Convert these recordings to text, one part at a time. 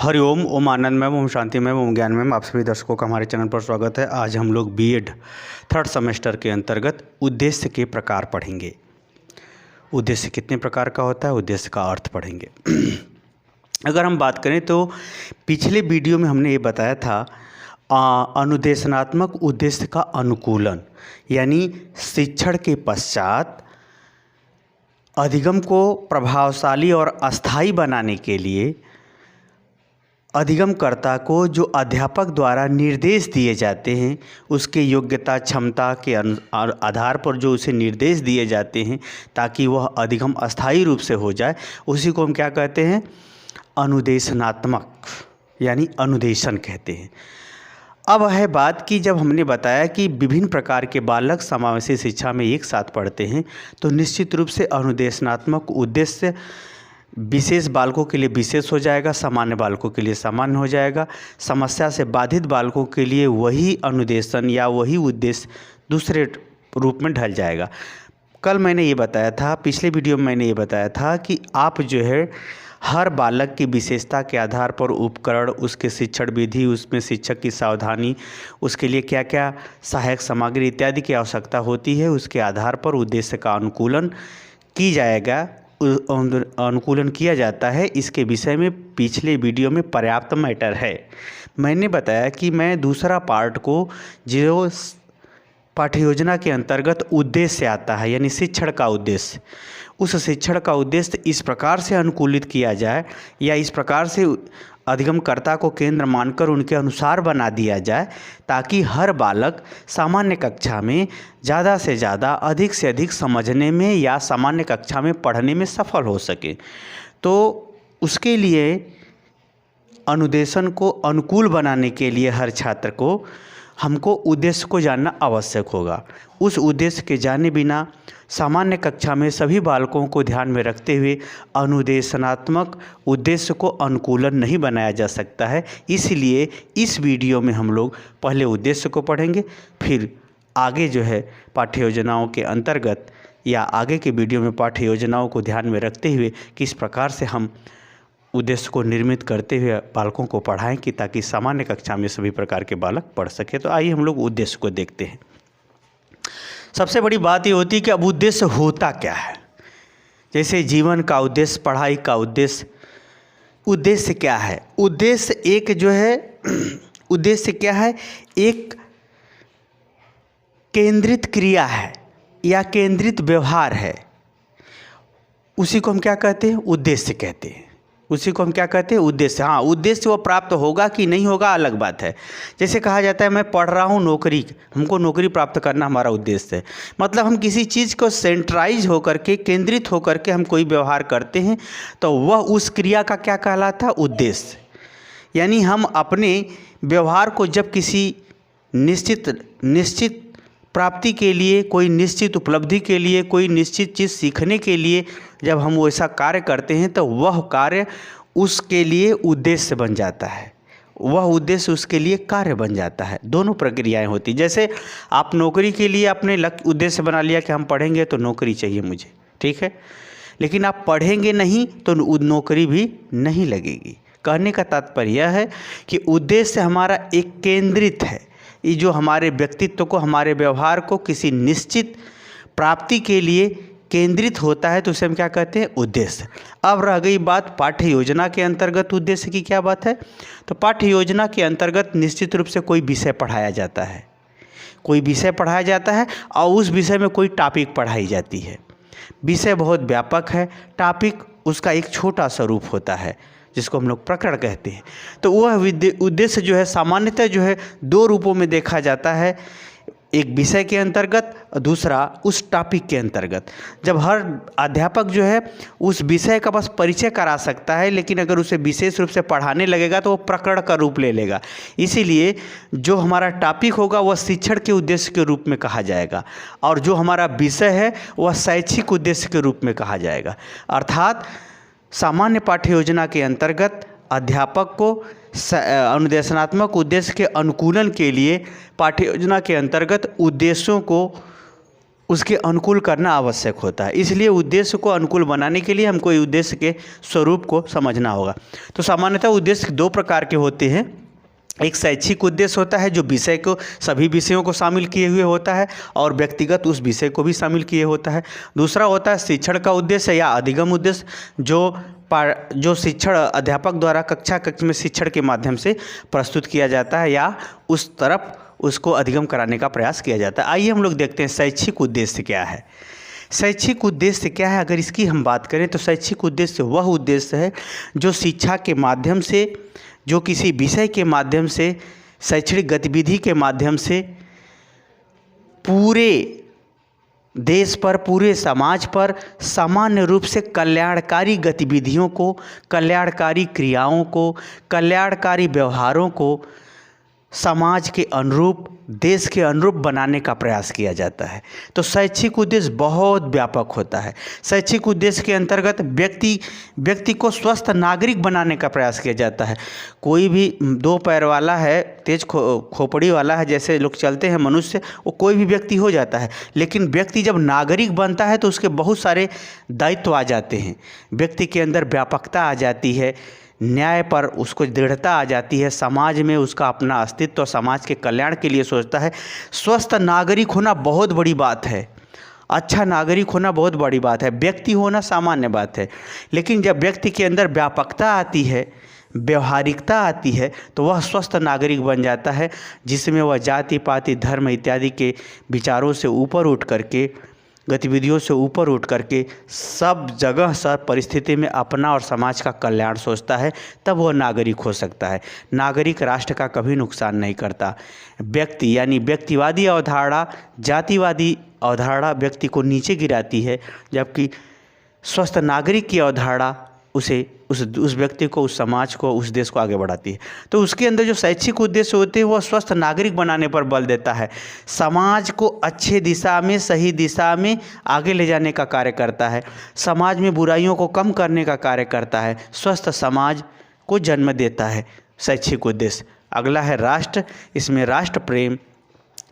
हरिओम, ओम आनंदमय, ओम शांतिमय, ओम ज्ञानमय। आप सभी दर्शकों का हमारे चैनल पर स्वागत है। आज हम लोग बीएड थर्ड सेमेस्टर के अंतर्गत उद्देश्य के प्रकार पढ़ेंगे। उद्देश्य कितने प्रकार का होता है, उद्देश्य का अर्थ पढ़ेंगे। अगर हम बात करें तो पिछले वीडियो में हमने ये बताया था अनुदेशनात्मक उद्देश्य का अनुकूलन, यानी शिक्षण के पश्चात अधिगम को प्रभावशाली और अस्थायी बनाने के लिए अधिगमकर्ता को जो अध्यापक द्वारा निर्देश दिए जाते हैं, उसके योग्यता क्षमता के आधार पर जो उसे निर्देश दिए जाते हैं ताकि वह अधिगम अस्थायी रूप से हो जाए, उसी को हम क्या कहते हैं, अनुदेशनात्मक यानी अनुदेशन कहते हैं। अब है बात कि जब हमने बताया कि विभिन्न प्रकार के बालक समावेशी शिक्षा में एक साथ पढ़ते हैं, तो निश्चित रूप से अनुदेशनात्मक उद्देश्य विशेष बालकों के लिए विशेष हो जाएगा, सामान्य बालकों के लिए सामान्य हो जाएगा। समस्या से बाधित बालकों के लिए वही अनुदेशन या वही उद्देश्य दूसरे रूप में ढल जाएगा। कल मैंने ये बताया था, पिछले वीडियो में मैंने ये बताया था कि आप जो है हर बालक की विशेषता के आधार पर उपकरण, उसके शिक्षण विधि, उसमें शिक्षक की सावधानी, उसके लिए क्या क्या सहायक सामग्री इत्यादि की आवश्यकता होती है, उसके आधार पर उद्देश्य का अनुकूलन किया जाता है। इसके विषय में पिछले वीडियो में पर्याप्त मैटर है। मैंने बताया कि मैं दूसरा पार्ट को जो पाठ्य योजना के अंतर्गत उद्देश्य आता है, यानी शिक्षण का उद्देश्य, उस शिक्षण का उद्देश्य इस प्रकार से अनुकूलित किया जाए या इस प्रकार से अधिगमकर्ता को केंद्र मानकर उनके अनुसार बना दिया जाए ताकि हर बालक सामान्य कक्षा में ज़्यादा से ज़्यादा अधिक से अधिक समझने में या सामान्य कक्षा में पढ़ने में सफल हो सके। तो उसके लिए अनुदेशन को अनुकूल बनाने के लिए हर छात्र को हमको उद्देश्य को जानना आवश्यक होगा। उस उद्देश्य के जाने बिना सामान्य कक्षा में सभी बालकों को ध्यान में रखते हुए अनुदेशनात्मक उद्देश्य को अनुकूलन नहीं बनाया जा सकता है। इसलिए इस वीडियो में हम लोग पहले उद्देश्य को पढ़ेंगे, फिर आगे जो है पाठ्य योजनाओं के अंतर्गत या आगे के वीडियो में पाठ्य योजनाओं को ध्यान में रखते हुए किस प्रकार से हम उद्देश्य को निर्मित करते हुए बालकों को पढ़ाएं कि ताकि सामान्य कक्षा में सभी प्रकार के बालक पढ़ सके। तो आइए हम लोग उद्देश्य को देखते हैं। सबसे बड़ी बात ये होती है कि अब उद्देश्य होता क्या है। जैसे जीवन का उद्देश्य, पढ़ाई का उद्देश्य क्या है? उद्देश्य एक जो है उद्देश्य क्या है, एक केंद्रित क्रिया है या केंद्रित व्यवहार है। उसी को हम क्या कहते हैं, उद्देश्य कहते हैं। उसी को हम क्या कहते हैं, उद्देश्य। हाँ, उद्देश्य वो प्राप्त होगा कि नहीं होगा अलग बात है। जैसे कहा जाता है मैं पढ़ रहा हूँ नौकरी, हमको नौकरी प्राप्त करना हमारा उद्देश्य है। मतलब हम किसी चीज़ को सेंट्राइज होकर के, केंद्रित होकर के हम कोई व्यवहार करते हैं तो वह उस क्रिया का क्या कहलाता है, उद्देश्य। यानी हम अपने व्यवहार को जब किसी निश्चित प्राप्ति के लिए, कोई निश्चित उपलब्धि के लिए, कोई निश्चित चीज़ सीखने के लिए जब हम वैसा कार्य करते हैं तो वह कार्य उसके लिए उद्देश्य बन जाता है, वह उद्देश्य उसके लिए कार्य बन जाता है। दोनों प्रक्रियाएं होती। जैसे आप नौकरी के लिए अपने उद्देश्य बना लिया कि हम पढ़ेंगे तो नौकरी चाहिए मुझे, ठीक है, लेकिन आप पढ़ेंगे नहीं तो नौकरी भी नहीं लगेगी। कहने का तात्पर्य यह है कि उद्देश्य हमारा एक केंद्रित है, ये जो हमारे व्यक्तित्व को, हमारे व्यवहार को किसी निश्चित प्राप्ति के लिए केंद्रित होता है तो उसे हम क्या कहते हैं, उद्देश्य। अब रह गई बात पाठ्य योजना के अंतर्गत उद्देश्य की क्या बात है। तो पाठ्य योजना के अंतर्गत निश्चित रूप से कोई विषय पढ़ाया जाता है, कोई विषय पढ़ाया जाता है और उस विषय में कोई टॉपिक पढ़ाई जाती है। विषय बहुत व्यापक है, टॉपिक उसका एक छोटा सा रूप होता है जिसको हम लोग प्रकरण कहते हैं। तो वह उद्देश्य जो है सामान्यतः जो है दो रूपों में देखा जाता है, एक विषय के अंतर्गत और दूसरा उस टॉपिक के अंतर्गत। जब हर अध्यापक जो है उस विषय का बस परिचय करा सकता है, लेकिन अगर उसे विशेष रूप से पढ़ाने लगेगा तो वो प्रकरण का रूप ले लेगा। इसीलिए जो हमारा टॉपिक होगा वह शिक्षण के उद्देश्य के रूप में कहा जाएगा और जो हमारा विषय है वह शैक्षिक उद्देश्य के रूप में कहा जाएगा। अर्थात सामान्य पाठ्य योजना के अंतर्गत अध्यापक को अनुदेशनात्मक उद्देश्य के अनुकूलन के लिए पाठ्य योजना के अंतर्गत उद्देश्यों को उसके अनुकूल करना आवश्यक होता है। इसलिए उद्देश्य को अनुकूल बनाने के लिए हमको उद्देश्य के स्वरूप को समझना होगा। तो सामान्यतः उद्देश्य दो प्रकार के होते हैं। एक शैक्षिक उद्देश्य होता है जो विषय को, सभी विषयों को शामिल किए हुए होता है और व्यक्तिगत उस विषय को भी शामिल किए होता है। दूसरा होता है शिक्षण का उद्देश्य या अधिगम उद्देश्य, जो शिक्षण अध्यापक द्वारा कक्षा में शिक्षण के माध्यम से प्रस्तुत किया जाता है या उस तरफ उसको अधिगम कराने का प्रयास किया जाता है। आइए हम लोग देखते हैं शैक्षिक उद्देश्य क्या है। शैक्षिक उद्देश्य क्या है, अगर इसकी हम बात करें तो शैक्षिक उद्देश्य वह उद्देश्य है जो शिक्षा के माध्यम से, जो किसी विषय के माध्यम से, शैक्षणिक गतिविधि के माध्यम से पूरे देश पर, पूरे समाज पर सामान्य रूप से कल्याणकारी गतिविधियों को, कल्याणकारी क्रियाओं को, कल्याणकारी व्यवहारों को समाज के अनुरूप, देश के अनुरूप बनाने का प्रयास किया जाता है। तो शैक्षिक उद्देश्य बहुत व्यापक होता है। शैक्षिक उद्देश्य के अंतर्गत व्यक्ति को स्वस्थ नागरिक बनाने का प्रयास किया जाता है। कोई भी दो पैर वाला है, तेज खोपड़ी वाला है, जैसे लोग चलते हैं मनुष्य, वो कोई भी व्यक्ति हो जाता है। लेकिन व्यक्ति जब नागरिक बनता है तो उसके बहुत सारे दायित्व आ जाते हैं। व्यक्ति के अंदर व्यापकता आ जाती है, न्याय पर उसको दृढ़ता आ जाती है, समाज में उसका अपना अस्तित्व और समाज के कल्याण के लिए सोचता है। स्वस्थ नागरिक होना बहुत बड़ी बात है, अच्छा नागरिक होना बहुत बड़ी बात है। व्यक्ति होना सामान्य बात है, लेकिन जब व्यक्ति के अंदर व्यापकता आती है, व्यवहारिकता आती है, तो वह स्वस्थ नागरिक बन जाता है, जिसमें वह जाति पाति धर्म इत्यादि के विचारों से ऊपर उठ करके, गतिविधियों से ऊपर उठ करके सब जगह सब परिस्थिति में अपना और समाज का कल्याण सोचता है, तब वह नागरिक हो सकता है। नागरिक राष्ट्र का कभी नुकसान नहीं करता। व्यक्ति यानी व्यक्तिवादी अवधारणा, जातिवादी अवधारणा व्यक्ति को नीचे गिराती है, जबकि स्वस्थ नागरिक की अवधारणा उस व्यक्ति को, उस समाज को, उस देश को आगे बढ़ाती है। तो उसके अंदर जो शैक्षिक उद्देश्य होते हैं वह स्वस्थ नागरिक बनाने पर बल देता है, समाज को अच्छे दिशा में, सही दिशा में आगे ले जाने का कार्य करता है, समाज में बुराइयों को कम करने का कार्य करता है, स्वस्थ समाज को जन्म देता है शैक्षिक उद्देश्य। अगला है राष्ट्र। इसमें राष्ट्र प्रेम,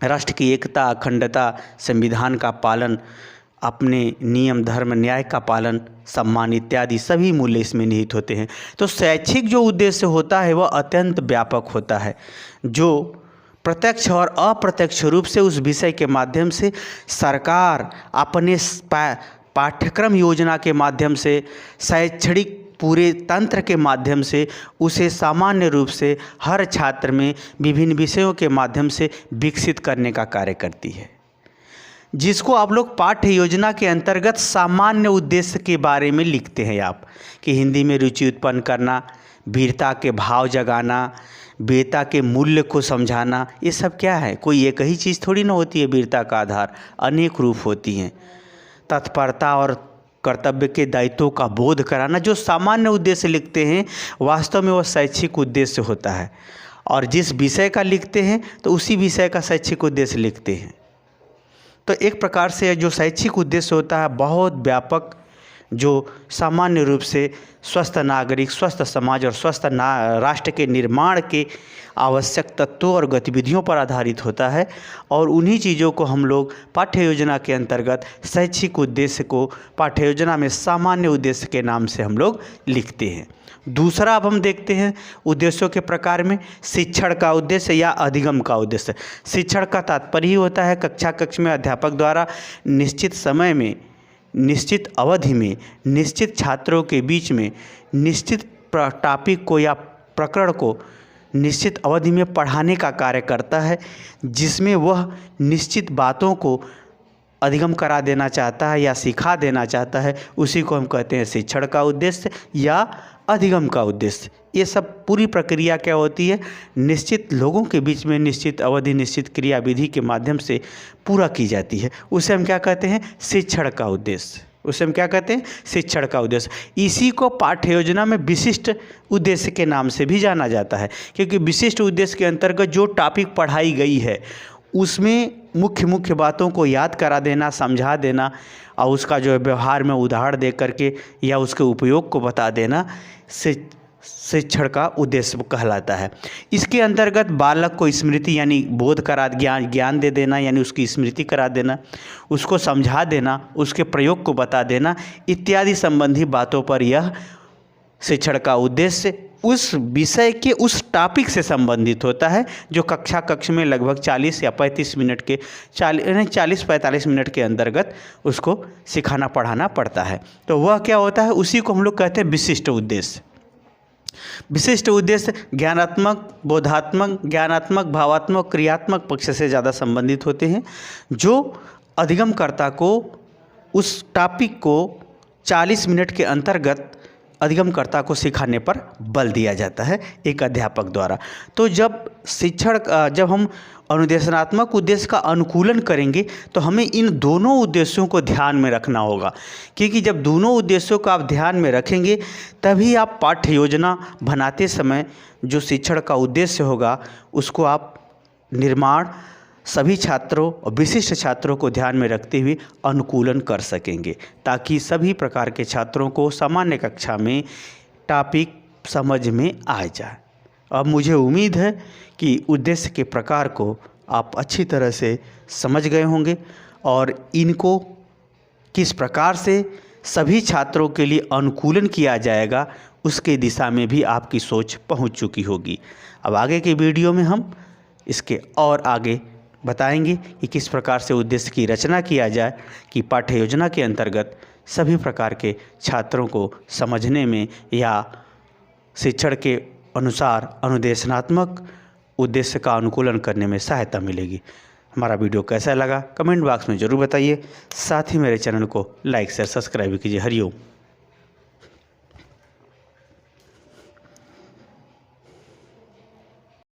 राष्ट्र की एकता, अखंडता, संविधान का पालन, अपने नियम धर्म न्याय का पालन, सम्मान इत्यादि सभी मूल्य इसमें निहित होते हैं। तो शैक्षिक जो उद्देश्य होता है वह अत्यंत व्यापक होता है, जो प्रत्यक्ष और अप्रत्यक्ष रूप से उस विषय के माध्यम से सरकार अपने पाठ्यक्रम योजना के माध्यम से, शैक्षणिक पूरे तंत्र के माध्यम से उसे सामान्य रूप से हर छात्र में विभिन्न विषयों के माध्यम से विकसित करने का कार्य करती है, जिसको आप लोग पाठ्य योजना के अंतर्गत सामान्य उद्देश्य के बारे में लिखते हैं आप, कि हिंदी में रुचि उत्पन्न करना, वीरता के भाव जगाना, वीरता के मूल्य को समझाना। ये सब क्या है, कोई एक ही चीज़ थोड़ी ना होती है। वीरता का आधार अनेक रूप होती हैं। तत्परता और कर्तव्य के दायित्वों का बोध कराना, जो सामान्य उद्देश्य लिखते हैं वास्तव में वह शैक्षिक उद्देश्य होता है। और जिस विषय का लिखते हैं तो उसी विषय का शैक्षिक उद्देश्य लिखते हैं। तो एक प्रकार से जो शैक्षिक उद्देश्य होता है बहुत व्यापक, जो सामान्य रूप से स्वस्थ नागरिक, स्वस्थ समाज और स्वस्थ राष्ट्र के निर्माण के आवश्यक तत्वों और गतिविधियों पर आधारित होता है। और उन्हीं चीज़ों को हम लोग पाठ्य योजना के अंतर्गत शैक्षिक उद्देश्य को पाठ्य योजना में सामान्य उद्देश्य के नाम से हम लोग लिखते हैं। दूसरा अब हम देखते हैं उद्देश्यों के प्रकार में शिक्षण का उद्देश्य या अधिगम का उद्देश्य। शिक्षण का तात्पर्य ही होता है कक्ष में अध्यापक द्वारा निश्चित समय में, निश्चित अवधि में, निश्चित छात्रों के बीच में निश्चित टॉपिक को या प्रकरण को निश्चित अवधि में पढ़ाने का कार्य करता है, जिसमें वह निश्चित बातों को अधिगम करा देना चाहता है या सिखा देना चाहता है। उसी को हम कहते हैं शिक्षण का उद्देश्य या अधिगम का उद्देश्य। ये सब पूरी प्रक्रिया क्या होती है, निश्चित लोगों के बीच में निश्चित अवधि, निश्चित क्रियाविधि के माध्यम से पूरा की जाती है। उसे हम क्या कहते हैं, शिक्षण का उद्देश्य। उसे हम क्या कहते हैं, शिक्षण का उद्देश्य। इसी को पाठ्य योजना में विशिष्ट उद्देश्य के नाम से भी जाना जाता है, क्योंकि विशिष्ट उद्देश्य के अंतर्गत जो टॉपिक पढ़ाई गई है उसमें मुख्य बातों को याद करा देना, समझा देना और उसका जो व्यवहार में उदाहरण दे करके या उसके उपयोग को बता देना शिक्षण का उद्देश्य कहलाता है। इसके अंतर्गत बालक को स्मृति यानी बोध करा ज्ञान दे देना, यानी उसकी स्मृति करा देना, उसको समझा देना, उसके प्रयोग को बता देना इत्यादि संबंधी बातों पर यह शिक्षण का उद्देश्य उस विषय के उस टॉपिक से संबंधित होता है जो कक्ष में लगभग 40 या 35 मिनट के 40-45 मिनट के अंतर्गत उसको सिखाना पढ़ाना पड़ता है। तो वह क्या होता है, उसी को हम लोग कहते हैं विशिष्ट उद्देश्य। विशिष्ट उद्देश्य ज्ञानात्मक, बोधात्मक, ज्ञानात्मक, भावात्मक, क्रियात्मक पक्ष से ज़्यादा संबंधित होते हैं, जो अधिगमकर्ता को उस टॉपिक को 40 मिनट के अंतर्गत अधिगमकर्ता को सिखाने पर बल दिया जाता है एक अध्यापक द्वारा। तो जब हम अनुदेशनात्मक उद्देश्य का अनुकूलन करेंगे तो हमें इन दोनों उद्देश्यों को ध्यान में रखना होगा, क्योंकि जब दोनों उद्देश्यों को आप ध्यान में रखेंगे तभी आप पाठ्य योजना बनाते समय जो शिक्षण का उद्देश्य होगा उसको आप निर्माण सभी छात्रों और विशिष्ट छात्रों को ध्यान में रखते हुए अनुकूलन कर सकेंगे, ताकि सभी प्रकार के छात्रों को सामान्य कक्षा में टॉपिक समझ में आ जाए। अब मुझे उम्मीद है कि उद्देश्य के प्रकार को आप अच्छी तरह से समझ गए होंगे और इनको किस प्रकार से सभी छात्रों के लिए अनुकूलन किया जाएगा उसके दिशा में भी आपकी सोच पहुंच चुकी होगी। अब आगे के वीडियो में हम इसके और आगे बताएंगे कि किस प्रकार से उद्देश्य की रचना किया जाए कि पाठ्य योजना के अंतर्गत सभी प्रकार के छात्रों को समझने में या शिक्षण के अनुसार अनुदेशनात्मक उद्देश्य का अनुकूलन करने में सहायता मिलेगी। हमारा वीडियो कैसा लगा कमेंट बॉक्स में ज़रूर बताइए। साथ ही मेरे चैनल को लाइक शेयर सब्सक्राइब कीजिए। हरिओम।